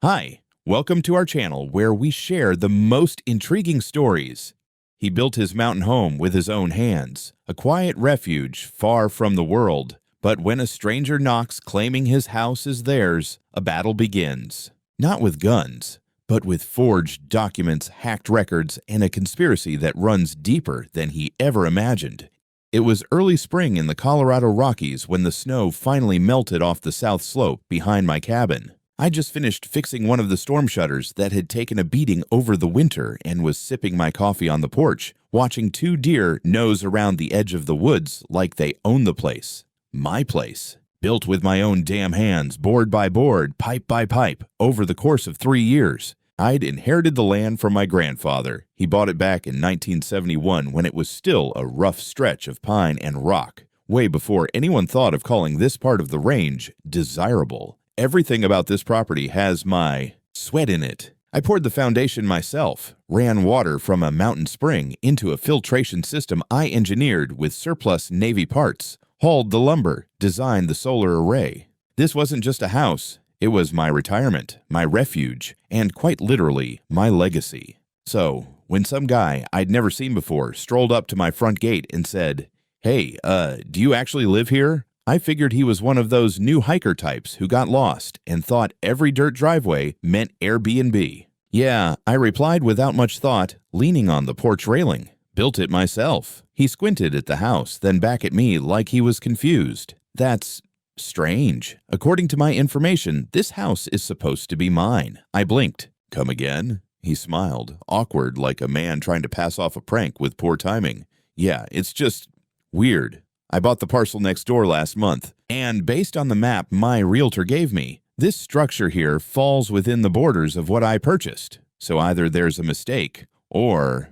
Hi, welcome to our channel where we share the most intriguing stories. He built his mountain home with his own hands, a quiet refuge far from the world. But when a stranger knocks claiming his house is theirs, a battle begins. Not with guns, but with forged documents, hacked records, and a conspiracy that runs deeper than he ever imagined. It was early spring in the Colorado Rockies when the snow finally melted off the south slope behind my cabin. I just finished fixing one of the storm shutters that had taken a beating over the winter and was sipping my coffee on the porch, watching two deer nose around the edge of the woods like they own the place. My place. Built with my own damn hands, board by board, pipe by pipe, over the course of 3 years. I'd inherited the land from my grandfather. He bought it back in 1971 when it was still a rough stretch of pine and rock, way before anyone thought of calling this part of the range desirable. Everything about this property has my sweat in it. I poured the foundation myself, ran water from a mountain spring into a filtration system I engineered with surplus Navy parts, hauled the lumber, designed the solar array. This wasn't just a house, it was my retirement, my refuge, and quite literally, my legacy. So, when some guy I'd never seen before strolled up to my front gate and said, "Hey, do you actually live here?" I figured he was one of those new hiker types who got lost and thought every dirt driveway meant Airbnb. Yeah, I replied without much thought, leaning on the porch railing. Built it myself. He squinted at the house, then back at me like he was confused. That's strange. According to my information, this house is supposed to be mine. I blinked. Come again? He smiled, awkward like a man trying to pass off a prank with poor timing. Yeah, it's just weird. I bought the parcel next door last month, and based on the map my realtor gave me, this structure here falls within the borders of what I purchased. So either there's a mistake, or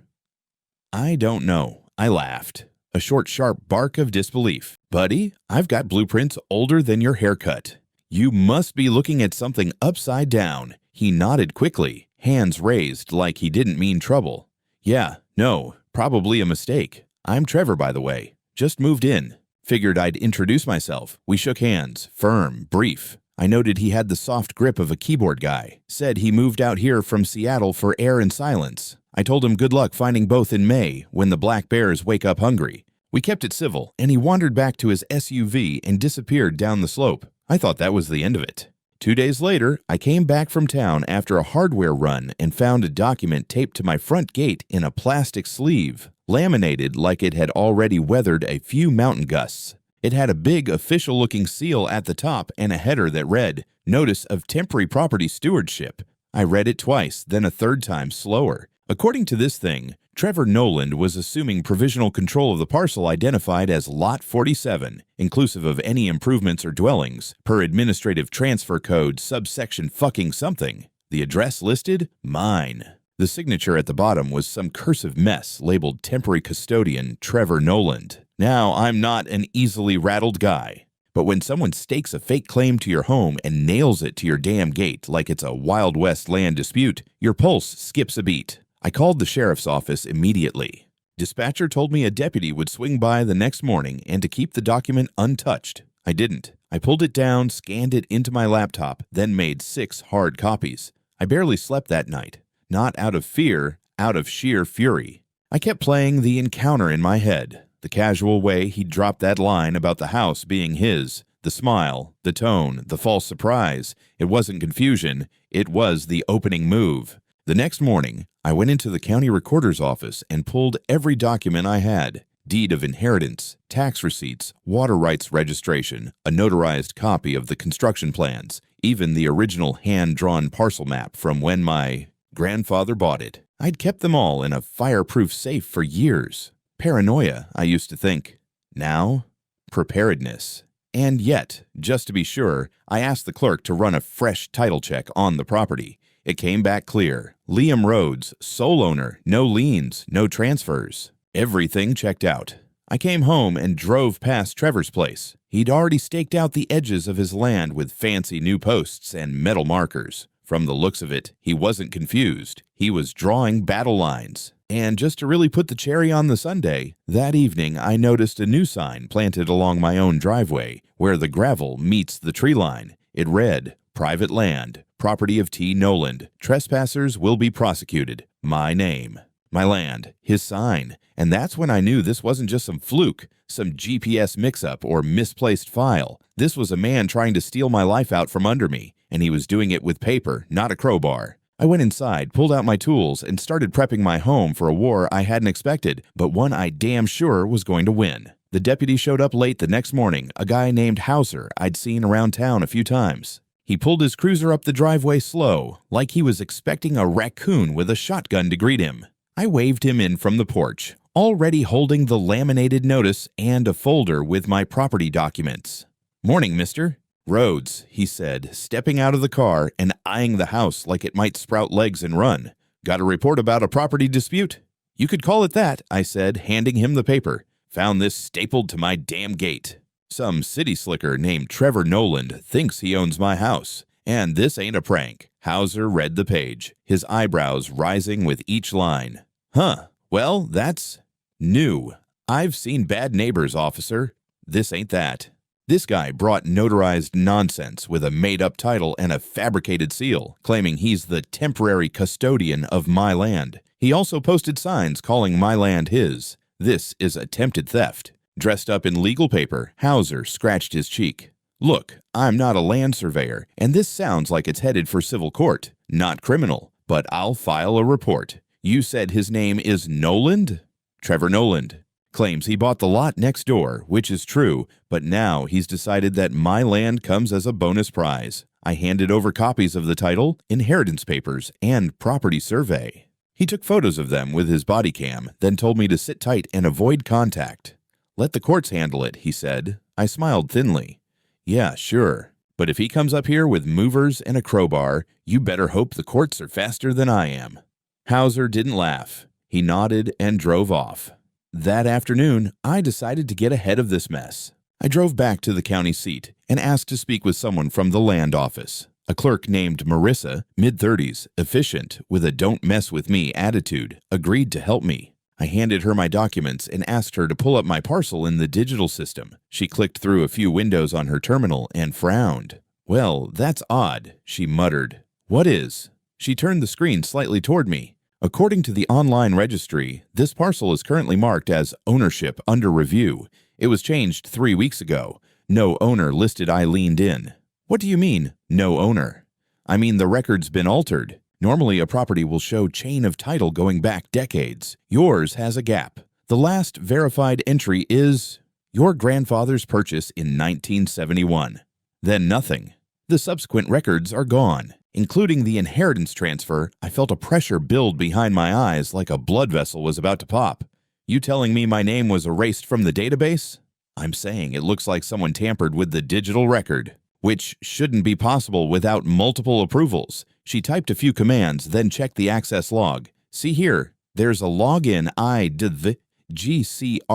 I don't know. I laughed. A short, sharp bark of disbelief. Buddy, I've got blueprints older than your haircut. You must be looking at something upside down. He nodded quickly, hands raised like he didn't mean trouble. Yeah, no, probably a mistake. I'm Trevor, by the way. Just moved in. Figured I'd introduce myself. We shook hands, firm, brief. I noted he had the soft grip of a keyboard guy. Said he moved out here from Seattle for air and silence. I told him good luck finding both in May when the black bears wake up hungry. We kept it civil, and he wandered back to his SUV and disappeared down the slope. I thought that was the end of it. 2 days later, I came back from town after a hardware run and found a document taped to my front gate in a plastic sleeve, laminated like it had already weathered a few mountain gusts. It had a big official-looking seal at the top and a header that read, "Notice of Temporary Property Stewardship." I read it twice, then a third time slower. According to this thing, Trevor Noland was assuming provisional control of the parcel identified as Lot 47, inclusive of any improvements or dwellings, per Administrative Transfer Code subsection fucking something. The address listed? Mine. The signature at the bottom was some cursive mess labeled Temporary Custodian Trevor Noland. Now, I'm not an easily rattled guy, but when someone stakes a fake claim to your home and nails it to your damn gate like it's a Wild West land dispute, your pulse skips a beat. I called the sheriff's office immediately. Dispatcher told me a deputy would swing by the next morning and to keep the document untouched. I didn't. I pulled it down, scanned it into my laptop, then made 6 hard copies. I barely slept that night. Not out of fear, out of sheer fury. I kept playing the encounter in my head, the casual way he dropped that line about the house being his, the smile, the tone, the false surprise. It wasn't confusion, it was the opening move. The next morning, I went into the county recorder's office and pulled every document I had. Deed of inheritance, tax receipts, water rights registration, a notarized copy of the construction plans, even the original hand-drawn parcel map from when my grandfather bought it. I'd kept them all in a fireproof safe for years. Paranoia, I used to think. Now, preparedness. And yet, just to be sure, I asked the clerk to run a fresh title check on the property. It came back clear. Liam Rhodes, sole owner, no liens, no transfers. Everything checked out. I came home and drove past Trevor's place. He'd already staked out the edges of his land with fancy new posts and metal markers. From the looks of it, he wasn't confused. He was drawing battle lines. And just to really put the cherry on the sundae, that evening I noticed a new sign planted along my own driveway, where the gravel meets the tree line. It read, "Private land, property of T. Noland. Trespassers will be prosecuted. My name. My land. His sign. And that's when I knew this wasn't just some fluke, some GPS mix-up or misplaced file. This was a man trying to steal my life out from under me, and he was doing it with paper, not a crowbar. I went inside, pulled out my tools, and started prepping my home for a war I hadn't expected, but one I damn sure was going to win. The deputy showed up late the next morning, a guy named Hauser I'd seen around town a few times. He pulled his cruiser up the driveway slow, like he was expecting a raccoon with a shotgun to greet him. I waved him in from the porch, already holding the laminated notice and a folder with my property documents. "Morning, mister." "Rhodes," he said, stepping out of the car and eyeing the house like it might sprout legs and run. "Got a report about a property dispute?" "You could call it that," I said, handing him the paper. "Found this stapled to my damn gate. Some city slicker named Trevor Noland thinks he owns my house. And this ain't a prank." Hauser read the page, his eyebrows rising with each line. "Huh, well, that's new. I've seen bad neighbors, officer. This ain't that." This guy brought notarized nonsense with a made-up title and a fabricated seal, claiming he's the temporary custodian of my land. He also posted signs calling my land his. This is attempted theft. Dressed up in legal paper, Hauser scratched his cheek. "Look, I'm not a land surveyor, and this sounds like it's headed for civil court. Not criminal, but I'll file a report. You said his name is Noland?" "Trevor Noland. Claims he bought the lot next door, which is true, but now he's decided that my land comes as a bonus prize." I handed over copies of the title, inheritance papers, and property survey. He took photos of them with his body cam, then told me to sit tight and avoid contact. "Let the courts handle it," he said. I smiled thinly. "Yeah, sure. But if he comes up here with movers and a crowbar, you better hope the courts are faster than I am." Hauser didn't laugh. He nodded and drove off. That afternoon, I decided to get ahead of this mess. I drove back to the county seat and asked to speak with someone from the land office. A clerk named Marissa, mid-30s, efficient, with a don't-mess-with-me attitude, agreed to help me. I handed her my documents and asked her to pull up my parcel in the digital system. She clicked through a few windows on her terminal and frowned. "Well, that's odd," she muttered. "What is?" She turned the screen slightly toward me. "According to the online registry, this parcel is currently marked as ownership under review. It was changed 3 weeks ago. No owner listed." I leaned in. "What do you mean, no owner?" "I mean the record's been altered. Normally a property will show chain of title going back decades. Yours has a gap. The last verified entry is your grandfather's purchase in 1971. Then nothing. The subsequent records are gone. Including the inheritance transfer, I felt a pressure build behind my eyes like a blood vessel was about to pop. You telling me my name was erased from the database? I'm saying it looks like someone tampered with the digital record, which shouldn't be possible without multiple approvals. She typed a few commands, then checked the access log. See here, there's a login IDV GCRAWFORD.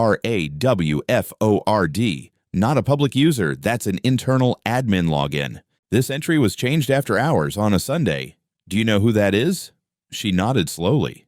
Not a public user, that's an internal admin login. This entry was changed after hours on a Sunday. Do you know who that is? She nodded slowly.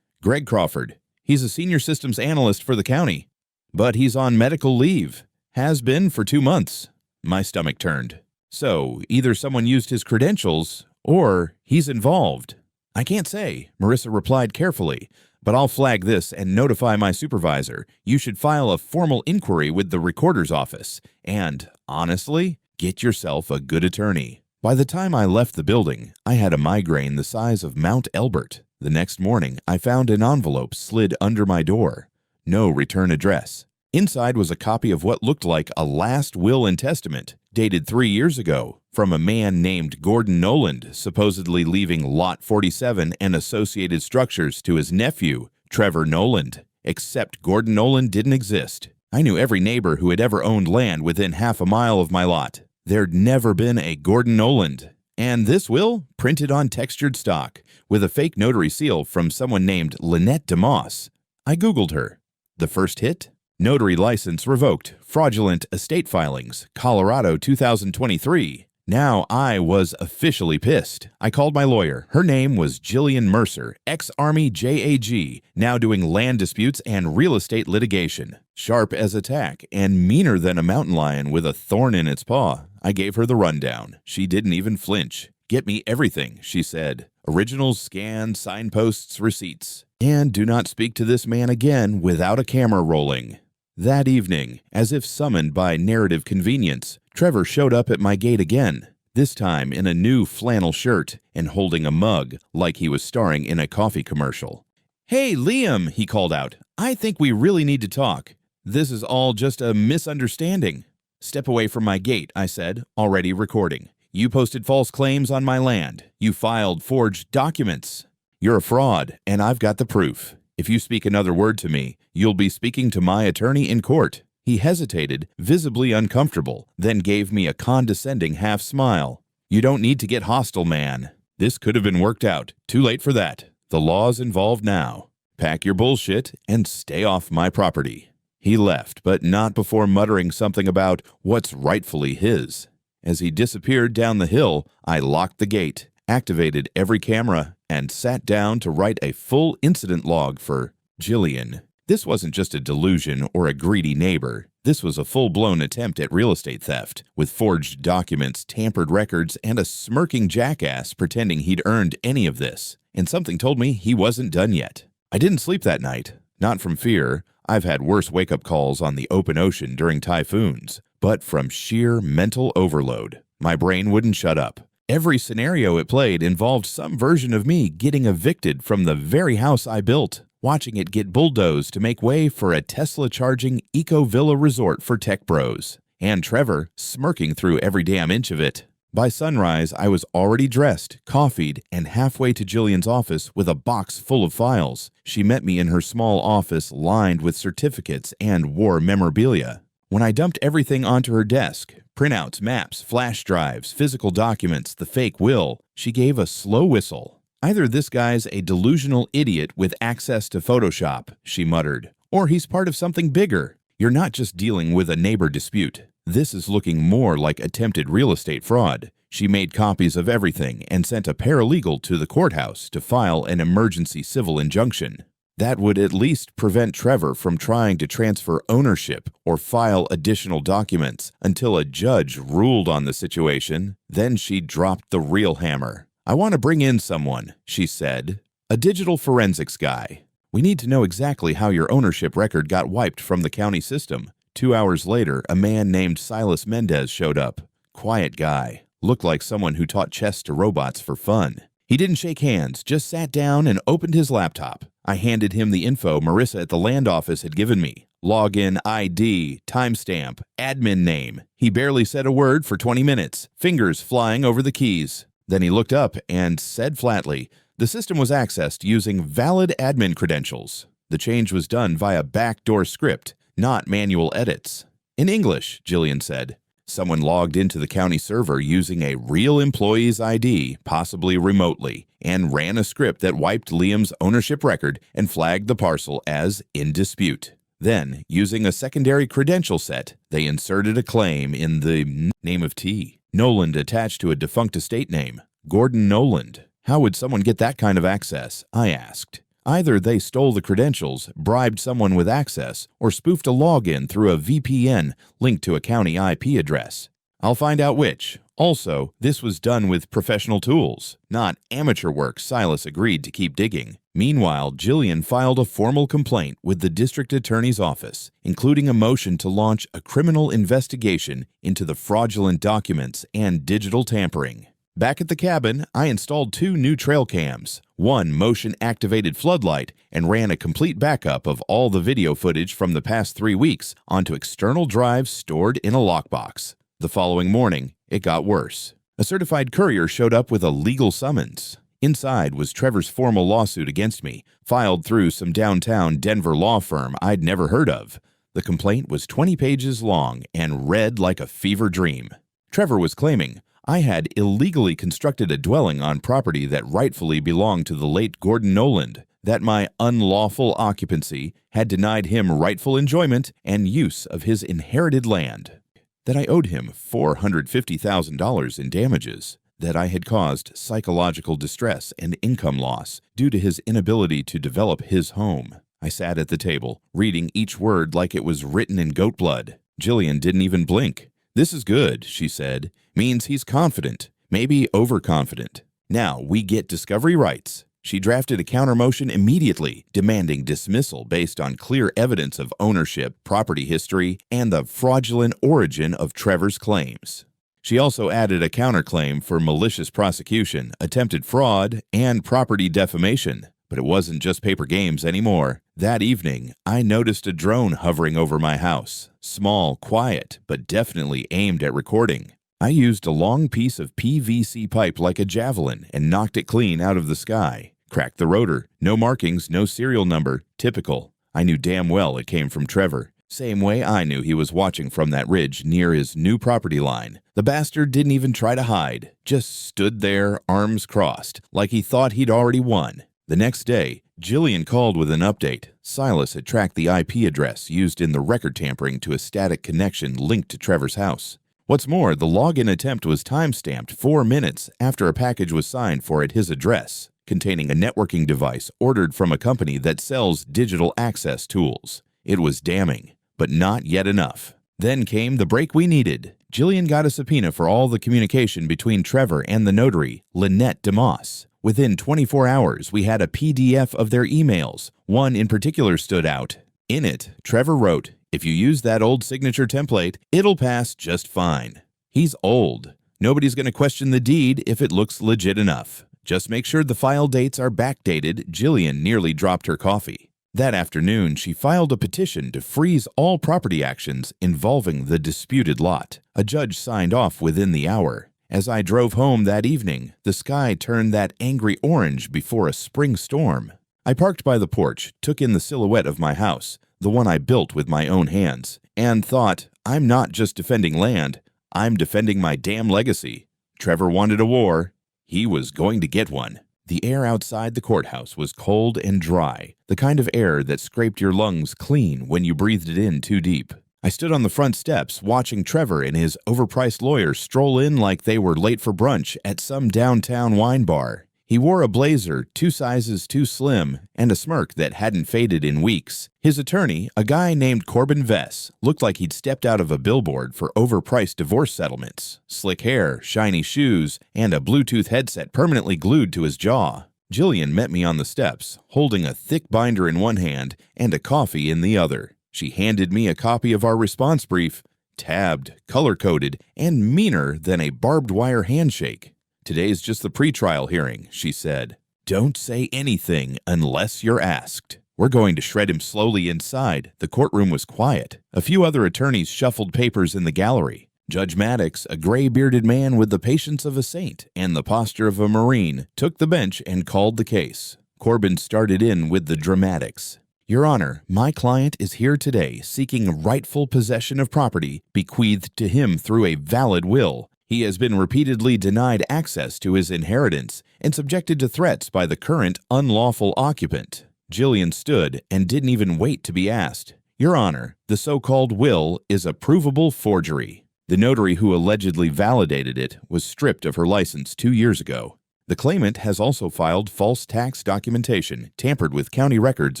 Greg Crawford. He's a senior systems analyst for the county. But he's on medical leave. Has been for 2 months. My stomach turned. So, either someone used his credentials, or he's involved. I can't say, Marissa replied carefully, but I'll flag this and notify my supervisor. You should file a formal inquiry with the recorder's office. And, honestly, get yourself a good attorney. By the time I left the building, I had a migraine the size of Mount Elbert. The next morning, I found an envelope slid under my door. No return address. Inside was a copy of what looked like a last will and testament, dated 3 years ago, from a man named Gordon Noland, supposedly leaving Lot 47 and associated structures to his nephew, Trevor Noland. Except Gordon Noland didn't exist. I knew every neighbor who had ever owned land within half a mile of my lot. There'd never been a Gordon Noland. And this will, printed on textured stock, with a fake notary seal from someone named Lynette DeMoss. I Googled her. The first hit? Notary license revoked. Fraudulent estate filings. Colorado 2023. Now I was officially pissed. I called my lawyer. Her name was Jillian Mercer, ex-Army JAG, now doing land disputes and real estate litigation. Sharp as a tack and meaner than a mountain lion with a thorn in its paw. I gave her the rundown. She didn't even flinch. Get me everything, she said. Originals, scans, signposts, receipts. And do not speak to this man again without a camera rolling. That evening, as if summoned by narrative convenience, Trevor showed up at my gate again, this time in a new flannel shirt and holding a mug like he was starring in a coffee commercial. "Hey, Liam," he called out. "I think we really need to talk. This is all just a misunderstanding." "Step away from my gate," I said, already recording. "You posted false claims on my land. You filed forged documents. You're a fraud, and I've got the proof. If you speak another word to me, you'll be speaking to my attorney in court." He hesitated, visibly uncomfortable, then gave me a condescending half smile. "You don't need to get hostile, man. This could have been worked out. Too late for that. The law's involved now. Pack your bullshit and stay off my property." He left, but not before muttering something about what's rightfully his. As he disappeared down the hill, I locked the gate, activated every camera, and sat down to write a full incident log for Jillian. This wasn't just a delusion or a greedy neighbor. This was a full-blown attempt at real estate theft, with forged documents, tampered records, and a smirking jackass pretending he'd earned any of this. And something told me he wasn't done yet. I didn't sleep that night. Not from fear. I've had worse wake-up calls on the open ocean during typhoons, but from sheer mental overload. My brain wouldn't shut up. Every scenario it played involved some version of me getting evicted from the very house I built, watching it get bulldozed to make way for a Tesla-charging eco-villa resort for tech bros, and Trevor smirking through every damn inch of it. By sunrise, I was already dressed, coffeed, and halfway to Jillian's office with a box full of files. She met me in her small office lined with certificates and war memorabilia. When I dumped everything onto her desk, printouts, maps, flash drives, physical documents, the fake will, she gave a slow whistle. "Either this guy's a delusional idiot with access to Photoshop," she muttered, "or he's part of something bigger. You're not just dealing with a neighbor dispute. This is looking more like attempted real estate fraud." She made copies of everything and sent a paralegal to the courthouse to file an emergency civil injunction. That would at least prevent Trevor from trying to transfer ownership or file additional documents until a judge ruled on the situation. Then she dropped the real hammer. "I want to bring in someone," she said. "A digital forensics guy. We need to know exactly how your ownership record got wiped from the county system." 2 hours later, a man named Silas Mendez showed up. Quiet guy. Looked like someone who taught chess to robots for fun. He didn't shake hands, just sat down and opened his laptop. I handed him the info Marissa at the land office had given me. Login ID, timestamp, admin name. He barely said a word for 20 minutes, fingers flying over the keys. Then he looked up and said flatly, the system was accessed using valid admin credentials. The change was done via backdoor script, not manual edits. In English, Jillian said. Someone logged into the county server using a real employee's ID, possibly remotely, and ran a script that wiped Liam's ownership record and flagged the parcel as in dispute. Then, using a secondary credential set, they inserted a claim in the name of T. Noland attached to a defunct estate name, Gordon Noland. How would someone get that kind of access? I asked. Either they stole the credentials, bribed someone with access, or spoofed a login through a VPN linked to a county IP address. I'll find out which. Also, this was done with professional tools, not amateur work. Silas agreed to keep digging. Meanwhile, Jillian filed a formal complaint with the district attorney's office, including a motion to launch a criminal investigation into the fraudulent documents and digital tampering. Back at the cabin, I installed 2 new trail cams, one motion-activated floodlight, and ran a complete backup of all the video footage from the past 3 weeks onto external drives stored in a lockbox. The following morning, it got worse. A certified courier showed up with a legal summons. Inside was Trevor's formal lawsuit against me, filed through some downtown Denver law firm I'd never heard of. The complaint was 20 pages long and read like a fever dream. Trevor was claiming I had illegally constructed a dwelling on property that rightfully belonged to the late Gordon Noland, that my unlawful occupancy had denied him rightful enjoyment and use of his inherited land, that I owed him $450,000 in damages, that I had caused psychological distress and income loss due to his inability to develop his home. I sat at the table, reading each word like it was written in goat blood. Jillian didn't even blink. "This is good," she said. "Means he's confident. maybe overconfident. Now we get discovery rights. She drafted a countermotion immediately, demanding dismissal based on clear evidence of ownership, property history, and the fraudulent origin of Trevor's claims. She also added a counterclaim for malicious prosecution, attempted fraud, and property defamation. But it wasn't just paper games anymore. That evening, I noticed a drone hovering over my house. Small, quiet, but definitely aimed at recording. I used a long piece of PVC pipe like a javelin and knocked it clean out of the sky. Cracked the rotor. No markings, no serial number. Typical. I knew damn well it came from Trevor. Same way I knew he was watching from that ridge near his new property line. The bastard didn't even try to hide. Just stood there, arms crossed, like he thought he'd already won. The next day, Jillian called with an update. Silas had tracked the IP address used in the record tampering to a static connection linked to Trevor's house. What's more, the login attempt was time-stamped 4 minutes after a package was signed for at his address, containing a networking device ordered from a company that sells digital access tools. It was damning, but not yet enough. Then came the break we needed. Jillian got a subpoena for all the communication between Trevor and the notary, Lynette DeMoss. Within 24 hours, we had a PDF of their emails. One in particular stood out. In it, Trevor wrote, "If you use that old signature template, it'll pass just fine." He's old. Nobody's going to question the deed if it looks legit enough. Just make sure the file dates are backdated. Jillian nearly dropped her coffee. That afternoon, she filed a petition to freeze all property actions involving the disputed lot. A judge signed off within the hour. As I drove home that evening, the sky turned that angry orange before a spring storm. I parked by the porch, took in the silhouette of my house, the one I built with my own hands, and thought, I'm not just defending land, I'm defending my damn legacy. Trevor wanted a war. He was going to get one. The air outside the courthouse was cold and dry, the kind of air that scraped your lungs clean when you breathed it in too deep. I stood on the front steps watching Trevor and his overpriced lawyer stroll in like they were late for brunch at some downtown wine bar. He wore a blazer 2 sizes too slim and a smirk that hadn't faded in weeks. His attorney, a guy named Corbin Vess, looked like he'd stepped out of a billboard for overpriced divorce settlements. Slick hair, shiny shoes, and a Bluetooth headset permanently glued to his jaw. Jillian met me on the steps, holding a thick binder in one hand and a coffee in the other. She handed me a copy of our response brief, tabbed, color-coded, and meaner than a barbed wire handshake. "Today's just the pretrial hearing," she said. "Don't say anything unless you're asked." We're going to shred him slowly inside. The courtroom was quiet. A few other attorneys shuffled papers in the gallery. Judge Maddox, a gray-bearded man with the patience of a saint and the posture of a Marine, took the bench and called the case. Corbin started in with the dramatics. "Your Honor, my client is here today seeking rightful possession of property bequeathed to him through a valid will. He has been repeatedly denied access to his inheritance and subjected to threats by the current unlawful occupant." Jillian stood and didn't even wait to be asked. "Your Honor, the so-called will is a provable forgery." The notary who allegedly validated it was stripped of her license 2 years ago. The claimant has also filed false tax documentation, tampered with county records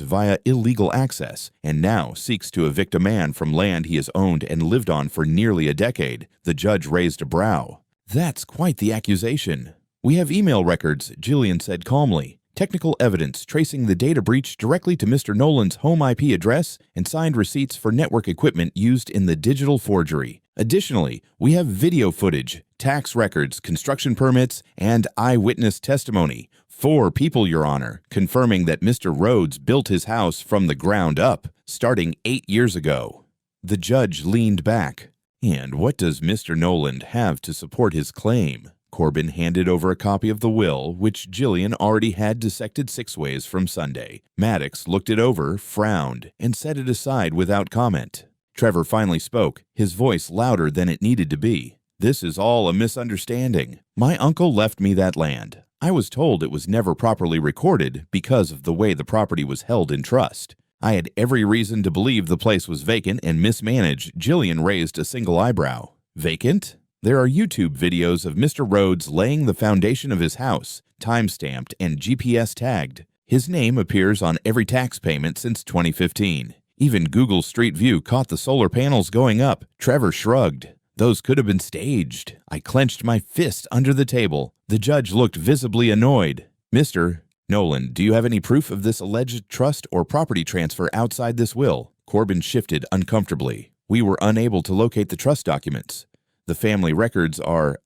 via illegal access, and now seeks to evict a man from land he has owned and lived on for nearly a decade. The judge raised a brow. "That's quite the accusation." "We have email records," Jillian said calmly. "Technical evidence tracing the data breach directly to Mr. Nolan's home IP address and signed receipts for network equipment used in the digital forgery. Additionally, we have video footage, tax records, construction permits, and eyewitness testimony. 4 people, Your Honor, confirming that Mr. Rhodes built his house from the ground up, starting 8 years ago." The judge leaned back. "And what does Mr. Nolan have to support his claim?" Corbin handed over a copy of the will, which Jillian already had dissected 6 ways from Sunday. Maddox looked it over, frowned, and set it aside without comment. Trevor finally spoke, his voice louder than it needed to be. "This is all a misunderstanding. My uncle left me that land. I was told it was never properly recorded because of the way the property was held in trust. I had every reason to believe the place was vacant and mismanaged." Jillian raised a single eyebrow. "Vacant? There are YouTube videos of Mr. Rhodes laying the foundation of his house, time-stamped and GPS tagged. His name appears on every tax payment since 2015. Even Google Street View caught the solar panels going up." Trevor shrugged. Those could have been staged. I clenched my fist under the table. The judge looked visibly annoyed. Mr. Nolan, do you have any proof of this alleged trust or property transfer outside this will? Corbin shifted uncomfortably. We were unable to locate the trust documents. The family records are,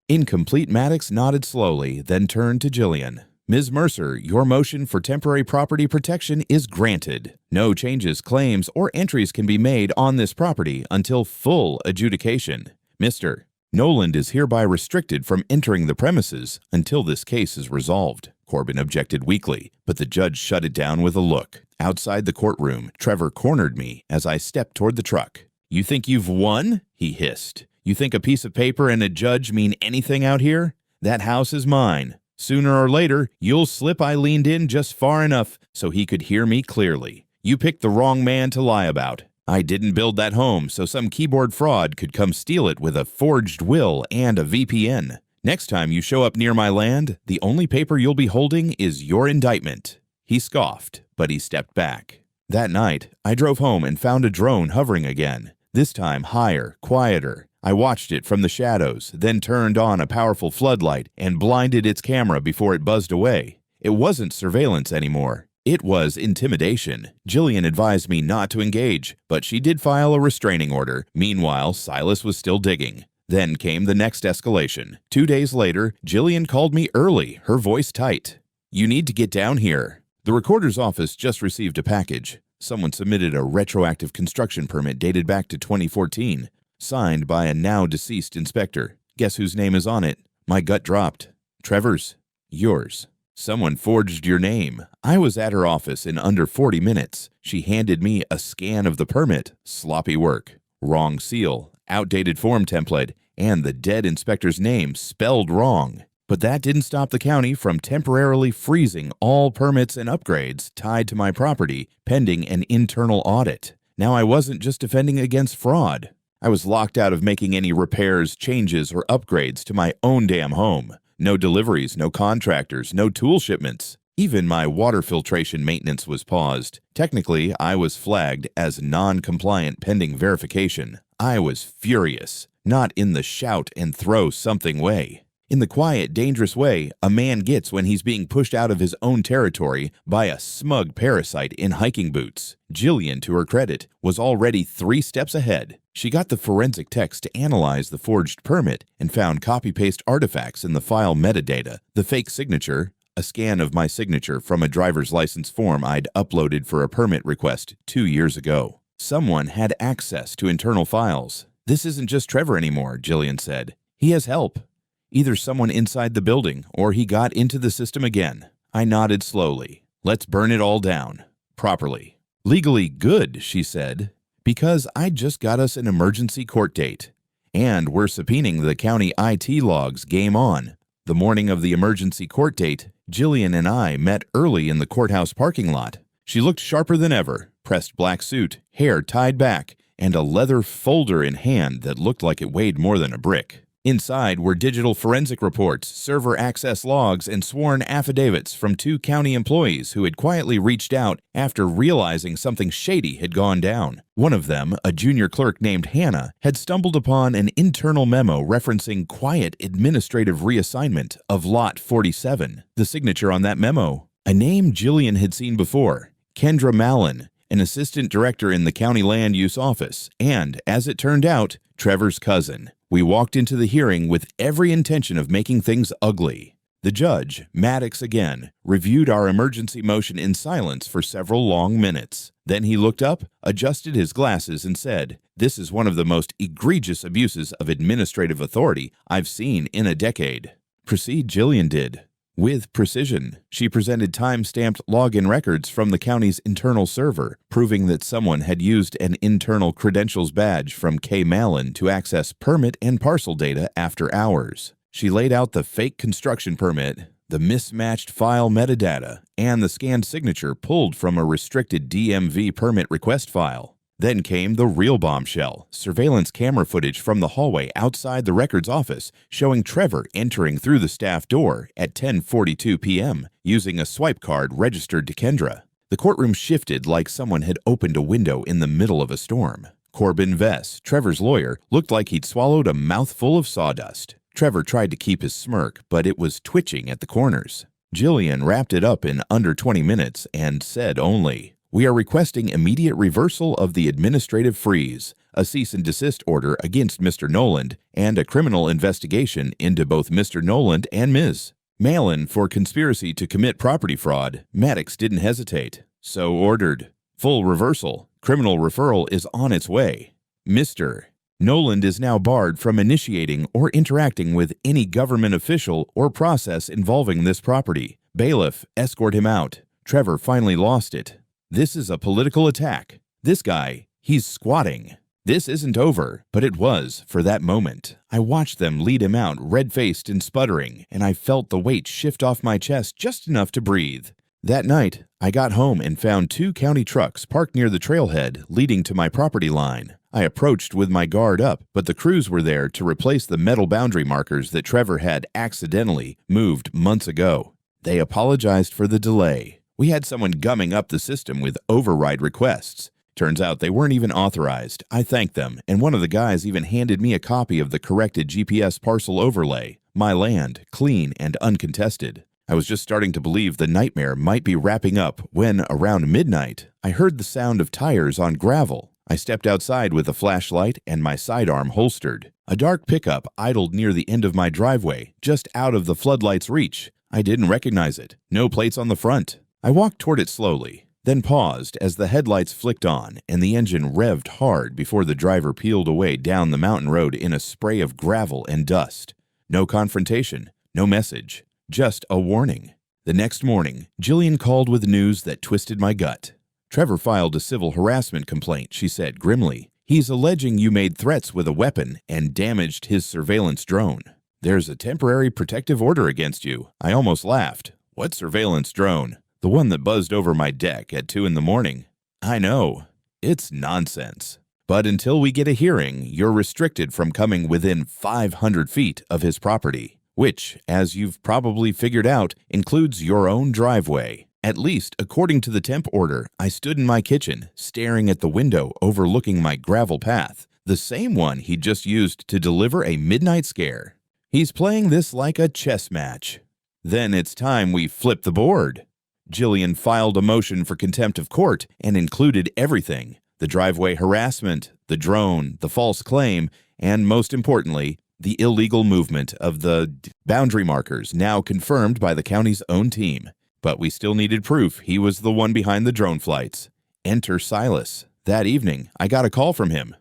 incomplete. Maddox nodded slowly, then turned to Jillian. Ms. Mercer, your motion for temporary property protection is granted. No changes, claims, or entries can be made on this property until full adjudication. Mr. Nolan is hereby restricted from entering the premises until this case is resolved. Corbin objected weakly, but the judge shut it down with a look. Outside the courtroom, Trevor cornered me as I stepped toward the truck. You think you've won? He hissed. You think a piece of paper and a judge mean anything out here? That house is mine. Sooner or later, you'll slip. I leaned in just far enough so he could hear me clearly. You picked the wrong man to lie about. I didn't build that home so some keyboard fraud could come steal it with a forged will and a VPN. Next time you show up near my land, the only paper you'll be holding is your indictment. He scoffed, but he stepped back. That night, I drove home and found a drone hovering again, this time higher, quieter. I watched it from the shadows, then turned on a powerful floodlight and blinded its camera before it buzzed away. It wasn't surveillance anymore. It was intimidation. Jillian advised me not to engage, but she did file a restraining order. Meanwhile, Silas was still digging. Then came the next escalation. 2 days later, Jillian called me early, her voice tight. You need to get down here. The recorder's office just received a package. Someone submitted a retroactive construction permit dated back to 2014. Signed by a now-deceased inspector. Guess whose name is on it? My gut dropped. Trevor's. Yours. Someone forged your name. I was at her office in under 40 minutes. She handed me a scan of the permit. Sloppy work. Wrong seal. Outdated form template. And the dead inspector's name spelled wrong. But that didn't stop the county from temporarily freezing all permits and upgrades tied to my property pending an internal audit. Now I wasn't just defending against fraud. I was locked out of making any repairs, changes, or upgrades to my own damn home. No deliveries, no contractors, no tool shipments. Even my water filtration maintenance was paused. Technically, I was flagged as non-compliant pending verification. I was furious, not in the shout and throw something way. In the quiet, dangerous way a man gets when he's being pushed out of his own territory by a smug parasite in hiking boots. Jillian, to her credit, was already 3 steps ahead. She got the forensic techs to analyze the forged permit and found copy-paste artifacts in the file metadata, the fake signature, a scan of my signature from a driver's license form I'd uploaded for a permit request 2 years ago. Someone had access to internal files. This isn't just Trevor anymore, Jillian said. He has help. Either someone inside the building or he got into the system again. I nodded slowly. Let's burn it all down. Properly. Legally good, she said, because I just got us an emergency court date. And we're subpoenaing the county IT logs. Game on. The morning of the emergency court date, Jillian and I met early in the courthouse parking lot. She looked sharper than ever, pressed black suit, hair tied back, and a leather folder in hand that looked like it weighed more than a brick. Inside were digital forensic reports, server access logs, and sworn affidavits from 2 county employees who had quietly reached out after realizing something shady had gone down. One of them, a junior clerk named Hannah, had stumbled upon an internal memo referencing quiet administrative reassignment of Lot 47. The signature on that memo, a name Jillian had seen before, Kendra Mallon, an assistant director in the county land use office, and, as it turned out, Trevor's cousin. We walked into the hearing with every intention of making things ugly. The judge, Maddox again, reviewed our emergency motion in silence for several long minutes. Then he looked up, adjusted his glasses, and said, "This is one of the most egregious abuses of administrative authority I've seen in a decade." Proceed, Jillian did. With precision, she presented time-stamped login records from the county's internal server, proving that someone had used an internal credentials badge from K. Mallon to access permit and parcel data after hours. She laid out the fake construction permit, the mismatched file metadata, and the scanned signature pulled from a restricted DMV permit request file. Then came the real bombshell, surveillance camera footage from the hallway outside the records office showing Trevor entering through the staff door at 10:42 p.m. using a swipe card registered to Kendra. The courtroom shifted like someone had opened a window in the middle of a storm. Corbin Vess, Trevor's lawyer, looked like he'd swallowed a mouthful of sawdust. Trevor tried to keep his smirk, but it was twitching at the corners. Jillian wrapped it up in under 20 minutes and said only, "We are requesting immediate reversal of the administrative freeze, a cease and desist order against Mr. Noland, and a criminal investigation into both Mr. Noland and Ms. Mail-in for conspiracy to commit property fraud." Maddox didn't hesitate. "So ordered. Full reversal. Criminal referral is on its way. Mr. Noland is now barred from initiating or interacting with any government official or process involving this property. Bailiff, escort him out." Trevor finally lost it. "This is a political attack. This guy, he's squatting." This isn't over, but it was for that moment. I watched them lead him out, red-faced and sputtering, and I felt the weight shift off my chest just enough to breathe. That night, I got home and found 2 county trucks parked near the trailhead leading to my property line. I approached with my guard up, but the crews were there to replace the metal boundary markers that Trevor had accidentally moved months ago. They apologized for the delay. We had someone gumming up the system with override requests. Turns out they weren't even authorized. I thanked them, and one of the guys even handed me a copy of the corrected GPS parcel overlay. My land, clean and uncontested. I was just starting to believe the nightmare might be wrapping up when, around midnight, I heard the sound of tires on gravel. I stepped outside with a flashlight and my sidearm holstered. A dark pickup idled near the end of my driveway, just out of the floodlight's reach. I didn't recognize it. No plates on the front. I walked toward it slowly, then paused as the headlights flicked on and the engine revved hard before the driver peeled away down the mountain road in a spray of gravel and dust. No confrontation, no message, just a warning. The next morning, Jillian called with news that twisted my gut. "Trevor filed a civil harassment complaint," she said grimly. "He's alleging you made threats with a weapon and damaged his surveillance drone. There's a temporary protective order against you." I almost laughed. "What surveillance drone?" "The one that buzzed over my deck at 2 in the morning. "I know. It's nonsense. But until we get a hearing, you're restricted from coming within 500 feet of his property, which, as you've probably figured out, includes your own driveway. At least, according to the temp order, I stood in my kitchen, staring at the window overlooking my gravel path, the same one he just used to deliver a midnight scare. He's playing this like a chess match. Then it's time we flip the board." Jillian filed a motion for contempt of court and included everything: the driveway harassment, the drone, the false claim, and most importantly, the illegal movement of the boundary markers, now confirmed by the county's own team. But we still needed proof he was the one behind the drone flights. Enter Silas. That evening, I got a call from him.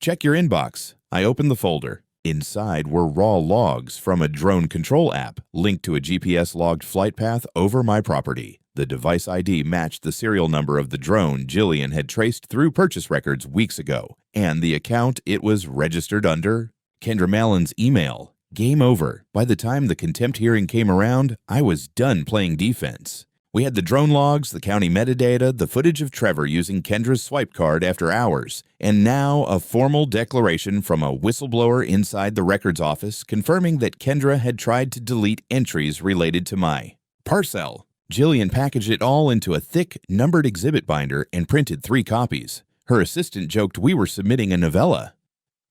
"Check your inbox." I opened the folder. Inside were raw logs from a drone control app linked to a GPS-logged flight path over my property. The device ID matched the serial number of the drone Jillian had traced through purchase records weeks ago, and the account it was registered under: Kendra Mallon's email. Game over. By the time the contempt hearing came around, I was done playing defense. We had the drone logs, the county metadata, the footage of Trevor using Kendra's swipe card after hours, and now a formal declaration from a whistleblower inside the records office confirming that Kendra had tried to delete entries related to my parcel. Jillian packaged it all into a thick, numbered exhibit binder and printed 3 copies. Her assistant joked we were submitting a novella.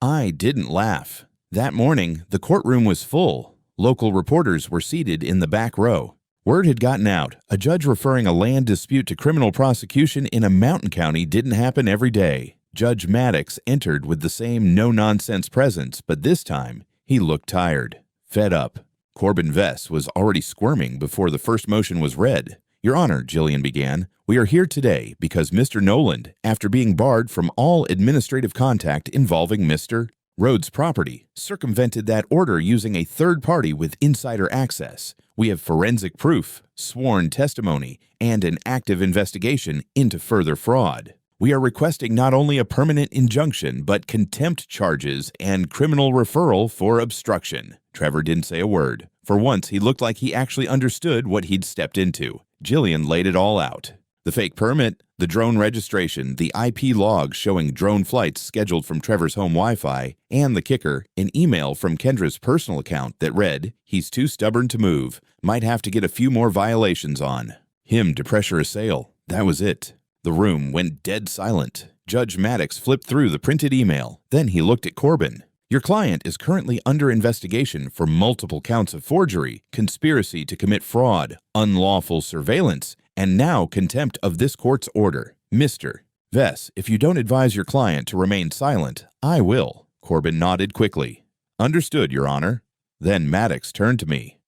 I didn't laugh. That morning, the courtroom was full. Local reporters were seated in the back row. Word had gotten out. A judge referring a land dispute to criminal prosecution in a mountain county didn't happen every day. Judge Maddox entered with the same no-nonsense presence, but this time, he looked tired, fed up. Corbin Vess was already squirming before the first motion was read. "Your Honor," Jillian began, "we are here today because Mr. Noland, after being barred from all administrative contact involving Mr. Rhodes' property, circumvented that order using a third party with insider access. We have forensic proof, sworn testimony, and an active investigation into further fraud. We are requesting not only a permanent injunction, but contempt charges and criminal referral for obstruction." Trevor didn't say a word. For once, he looked like he actually understood what he'd stepped into. Jillian laid it all out. The fake permit, the drone registration, the IP logs showing drone flights scheduled from Trevor's home Wi-Fi, and the kicker, an email from Kendra's personal account that read, "He's too stubborn to move. Might have to get a few more violations on him to pressure a sale." That was it. The room went dead silent. Judge Maddox flipped through the printed email. Then he looked at Corbin. Your client is currently under investigation for multiple counts of forgery, conspiracy to commit fraud, unlawful surveillance, and now contempt of this court's order. Mr. Vess, if you don't advise your client to remain silent, I will. Corbin nodded quickly. Understood, Your Honor. Then Maddox turned to me.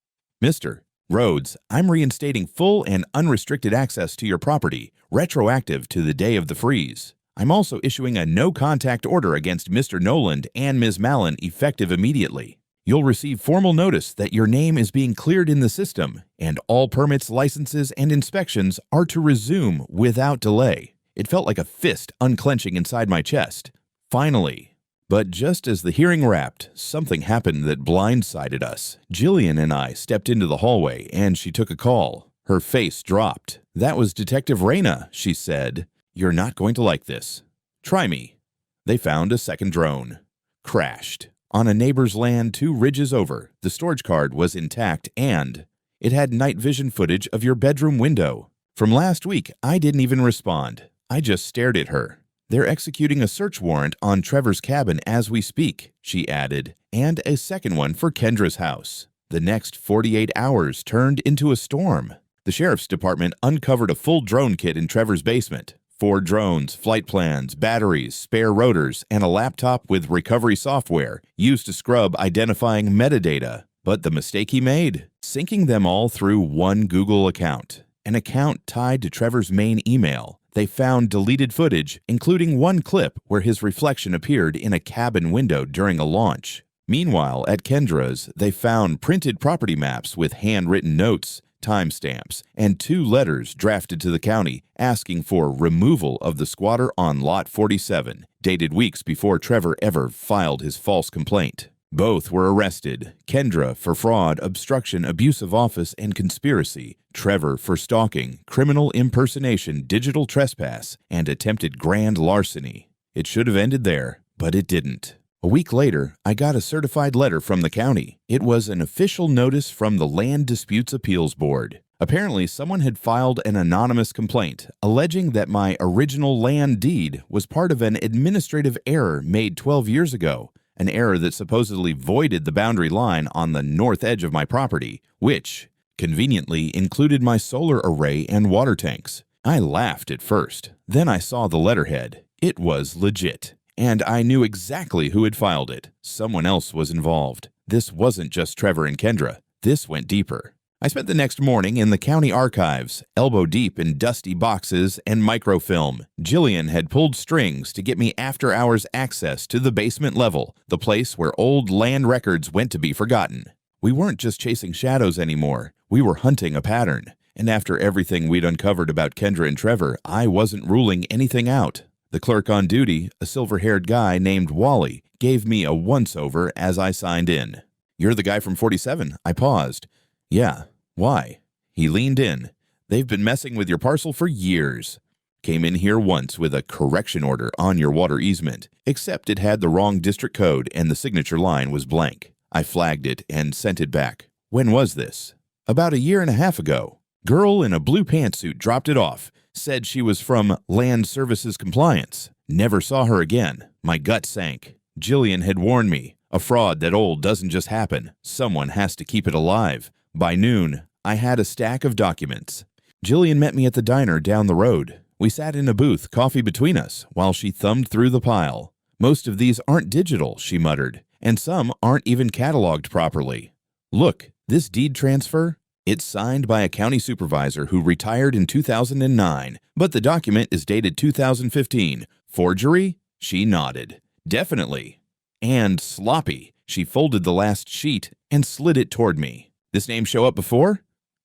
Mr. Rhodes, I'm reinstating full and unrestricted access to your property, retroactive to the day of the freeze. I'm also issuing a no-contact order against Mr. Noland and Ms. Mallon effective immediately. You'll receive formal notice that your name is being cleared in the system, and all permits, licenses, and inspections are to resume without delay. It felt like a fist unclenching inside my chest. Finally. But just as the hearing wrapped, something happened that blindsided us. Jillian and I stepped into the hallway, and she took a call. Her face dropped. That was Detective Reyna, she said. You're not going to like this. Try me. They found a second drone. Crashed. On a neighbor's land 2 ridges over, the storage card was intact and it had night vision footage of your bedroom window. From last week, I didn't even respond. I just stared at her. They're executing a search warrant on Trevor's cabin as we speak, she added, and a second one for Kendra's house. The next 48 hours turned into a storm. The sheriff's department uncovered a full drone kit in Trevor's basement. 4 drones, flight plans, batteries, spare rotors, and a laptop with recovery software used to scrub identifying metadata. But the mistake he made, syncing them all through one Google account, an account tied to Trevor's main email. They found deleted footage, including one clip where his reflection appeared in a cabin window during a launch. Meanwhile, at Kendra's, they found printed property maps with handwritten notes, timestamps, and 2 letters drafted to the county asking for removal of the squatter on Lot 47, dated weeks before Trevor ever filed his false complaint. Both were arrested, Kendra for fraud, obstruction, abuse of office, and conspiracy, Trevor for stalking, criminal impersonation, digital trespass, and attempted grand larceny. It should have ended there, but it didn't. A week later, I got a certified letter from the county. It was an official notice from the Land Disputes Appeals Board. Apparently, someone had filed an anonymous complaint alleging that my original land deed was part of an administrative error made 12 years ago, an error that supposedly voided the boundary line on the north edge of my property, which conveniently included my solar array and water tanks. I laughed at first. Then I saw the letterhead. It was legit. And I knew exactly who had filed it. Someone else was involved. This wasn't just Trevor and Kendra. This went deeper. I spent the next morning in the county archives, elbow deep in dusty boxes and microfilm. Jillian had pulled strings to get me after-hours access to the basement level, the place where old land records went to be forgotten. We weren't just chasing shadows anymore. We were hunting a pattern. And after everything we'd uncovered about Kendra and Trevor, I wasn't ruling anything out. The clerk on duty, a silver-haired guy named Wally, gave me a once-over as I signed in. You're the guy from 47, I paused. Yeah, why? He leaned in. They've been messing with your parcel for years. Came in here once with a correction order on your water easement, except it had the wrong district code and the signature line was blank. I flagged it and sent it back. When was this? About a year and a half ago. Girl in a blue pantsuit dropped it off. Said she was from Land Services Compliance. Never saw her again. My gut sank. Jillian had warned me. A fraud that old doesn't just happen. Someone has to keep it alive. By noon, I had a stack of documents. Jillian met me at the diner down the road. We sat in a booth, coffee between us, while she thumbed through the pile. Most of these aren't digital, she muttered, and some aren't even cataloged properly. Look, this deed transfer? It's signed by a county supervisor who retired in 2009, but the document is dated 2015. Forgery? She nodded. Definitely. And sloppy. She folded the last sheet and slid it toward me. This name show up before?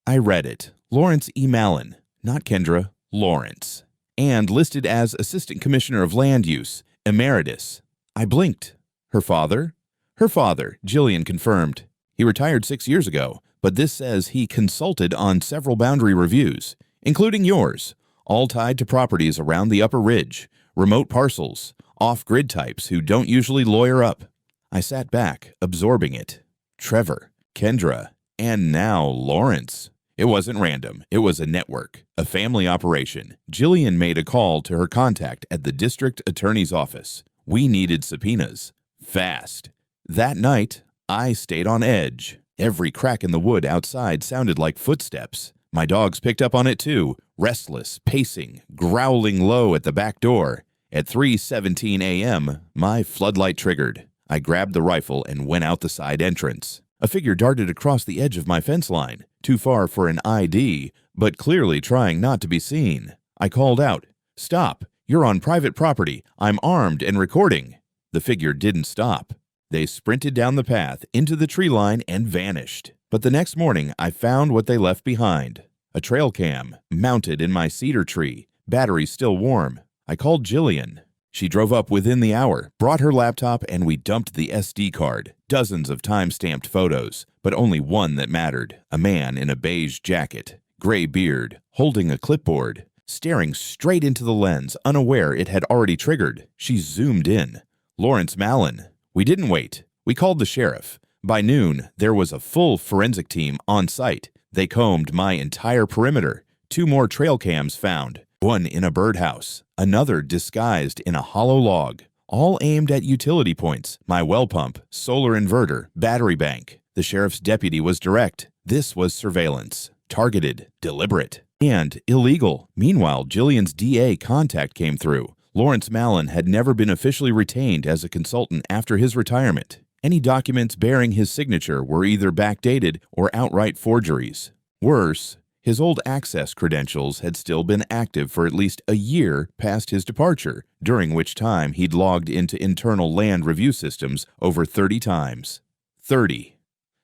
I read it. Lawrence E. Mallon. Not Kendra, Lawrence. And listed as Assistant Commissioner of Land Use, Emeritus. I blinked. Her father? Her father, Jillian confirmed. He retired 6 years ago. But this says he consulted on several boundary reviews, including yours, all tied to properties around the Upper Ridge, remote parcels, off-grid types who don't usually lawyer up. I sat back, absorbing it. Trevor, Kendra, and now Lawrence. It wasn't random. It was a network, a family operation. Jillian made a call to her contact at the district attorney's office. We needed subpoenas. Fast. That night, I stayed on edge. Every crack in the wood outside sounded like footsteps. My dogs picked up on it too, restless, pacing, growling low at the back door. At 3:17 a.m., my floodlight triggered. I grabbed the rifle and went out the side entrance. A figure darted across the edge of my fence line, too far for an ID, but clearly trying not to be seen. I called out, "Stop! You're on private property. I'm armed and recording." The figure didn't stop. They sprinted down the path into the tree line and vanished. But the next morning, I found what they left behind. A trail cam, mounted in my cedar tree, battery still warm. I called Jillian. She drove up within the hour, brought her laptop, and we dumped the SD card. Dozens of time-stamped photos, but only one that mattered. A man in a beige jacket, gray beard, holding a clipboard, staring straight into the lens, unaware it had already triggered. She zoomed in. Lawrence Mallon. We didn't wait. We called the sheriff. By noon, there was a full forensic team on site. They combed my entire perimeter. 2 more trail cams found. One in a birdhouse, another disguised in a hollow log, all aimed at utility points, my well pump, solar inverter, battery bank. The sheriff's deputy was direct. This was surveillance, targeted, deliberate, and illegal. Meanwhile, Jillian's DA contact came through. Lawrence Mallon had never been officially retained as a consultant after his retirement. Any documents bearing his signature were either backdated or outright forgeries. Worse, his old access credentials had still been active for at least a year past his departure, during which time he'd logged into internal land review systems over 30 times. 30.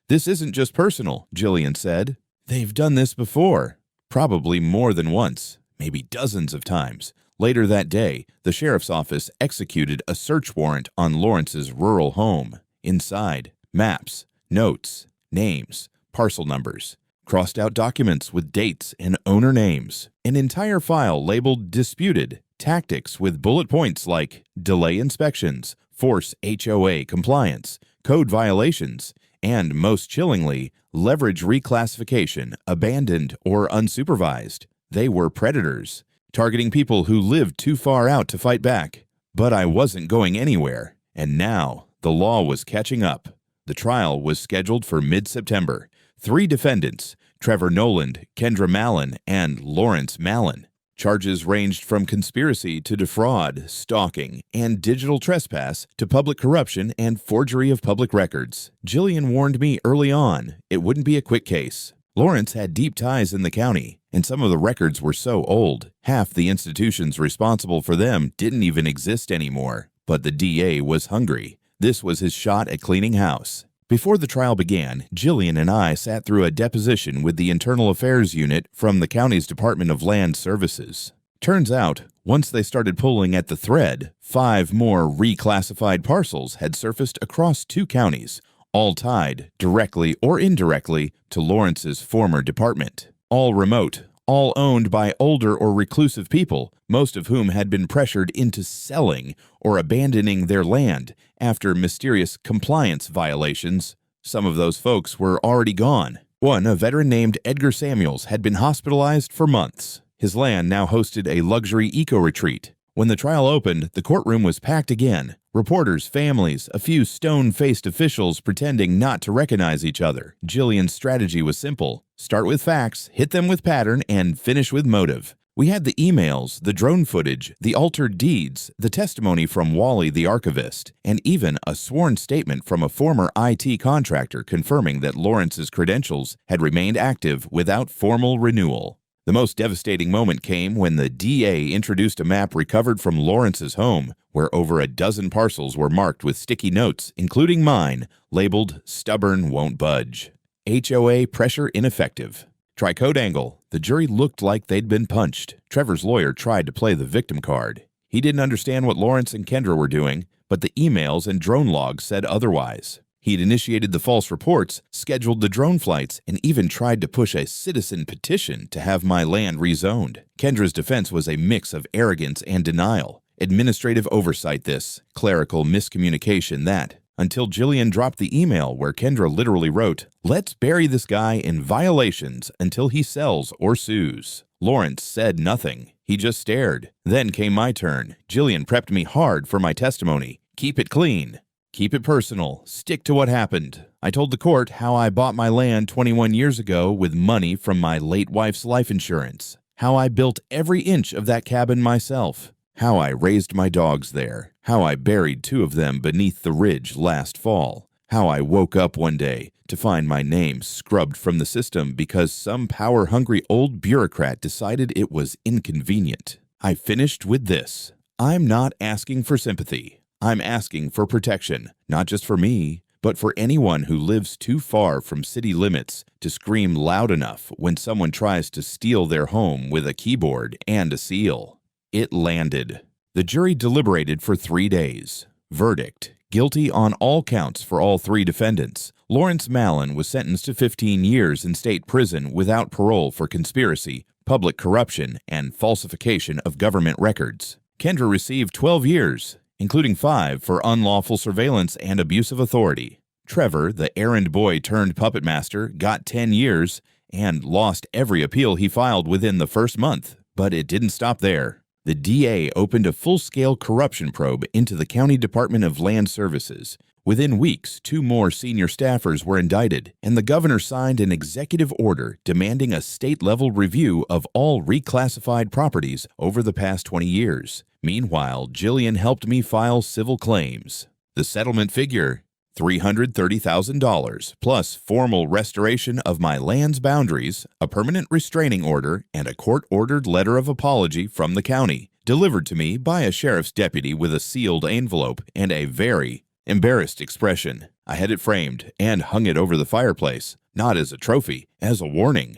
"This isn't just personal," Jillian said. "They've done this before. Probably more than once, maybe dozens of times." Later that day, the sheriff's office executed a search warrant on Lawrence's rural home. Inside, maps, notes, names, parcel numbers, crossed out documents with dates and owner names, an entire file labeled disputed, tactics with bullet points like delay inspections, force HOA compliance, code violations, and most chillingly, leverage reclassification, abandoned or unsupervised. They were predators, targeting people who lived too far out to fight back. But I wasn't going anywhere, and now the law was catching up. The trial was scheduled for mid-September. 3 defendants, Trevor Noland, Kendra Mallon, and Lawrence Mallon. Charges ranged from conspiracy to defraud, stalking, and digital trespass to public corruption and forgery of public records. Jillian warned me early on it wouldn't be a quick case. Lawrence had deep ties in the county, and some of the records were so old, half the institutions responsible for them didn't even exist anymore. But the DA was hungry. This was his shot at cleaning house. Before the trial began, Jillian and I sat through a deposition with the Internal Affairs Unit from the county's Department of Land Services. Turns out, once they started pulling at the thread, 5 more reclassified parcels had surfaced across 2 counties, all tied, directly or indirectly, to Lawrence's former department. All remote, all owned by older or reclusive people, most of whom had been pressured into selling or abandoning their land after mysterious compliance violations. Some of those folks were already gone. One, a veteran named Edgar Samuels, had been hospitalized for months. His land now hosted a luxury eco-retreat. When the trial opened, the courtroom was packed again. Reporters, families, a few stone-faced officials pretending not to recognize each other. Jillian's strategy was simple. Start with facts, hit them with pattern, and finish with motive. We had the emails, the drone footage, the altered deeds, the testimony from Wally the archivist, and even a sworn statement from a former IT contractor confirming that Lawrence's credentials had remained active without formal renewal. The most devastating moment came when the DA introduced a map recovered from Lawrence's home, where over a dozen parcels were marked with sticky notes, including mine, labeled "Stubborn Won't Budge." HOA pressure ineffective. Tricode angle. The jury looked like they'd been punched. Trevor's lawyer tried to play the victim card. He didn't understand what Lawrence and Kendra were doing, but the emails and drone logs said otherwise. He'd initiated the false reports, scheduled the drone flights, and even tried to push a citizen petition to have my land rezoned. Kendra's defense was a mix of arrogance and denial. Administrative oversight this, clerical miscommunication that. until Jillian dropped the email where Kendra literally wrote, "Let's bury this guy in violations until he sells or sues." Lawrence said nothing. He just stared. Then came my turn. Jillian prepped me hard for my testimony. Keep it clean. Keep it personal. Stick to what happened. I told the court how I bought my land 21 years ago with money from my late wife's life insurance. How I built every inch of that cabin myself. How I raised my dogs there. How I buried 2 of them beneath the ridge last fall. How I woke up one day to find my name scrubbed from the system because some power-hungry old bureaucrat decided it was inconvenient. I finished with this. I'm not asking for sympathy. I'm asking for protection, not just for me, but for anyone who lives too far from city limits to scream loud enough when someone tries to steal their home with a keyboard and a seal. It landed. The jury deliberated for 3 days. Verdict: guilty on all counts for all 3 defendants. Lawrence Mallon was sentenced to 15 years in state prison without parole for conspiracy, public corruption, and falsification of government records. Kendra received 12 years, including 5 for unlawful surveillance and abuse of authority. Trevor, the errand boy turned puppet master, got 10 years and lost every appeal he filed within the first month. But it didn't stop there. The DA opened a full-scale corruption probe into the County Department of Land Services. Within weeks, 2 more senior staffers were indicted, and the governor signed an executive order demanding a state-level review of all reclassified properties over the past 20 years. Meanwhile, Jillian helped me file civil claims. The settlement figure: $330,000, plus formal restoration of my land's boundaries, a permanent restraining order, and a court-ordered letter of apology from the county, delivered to me by a sheriff's deputy with a sealed envelope and a very embarrassed expression. I had it framed and hung it over the fireplace, not as a trophy, as a warning.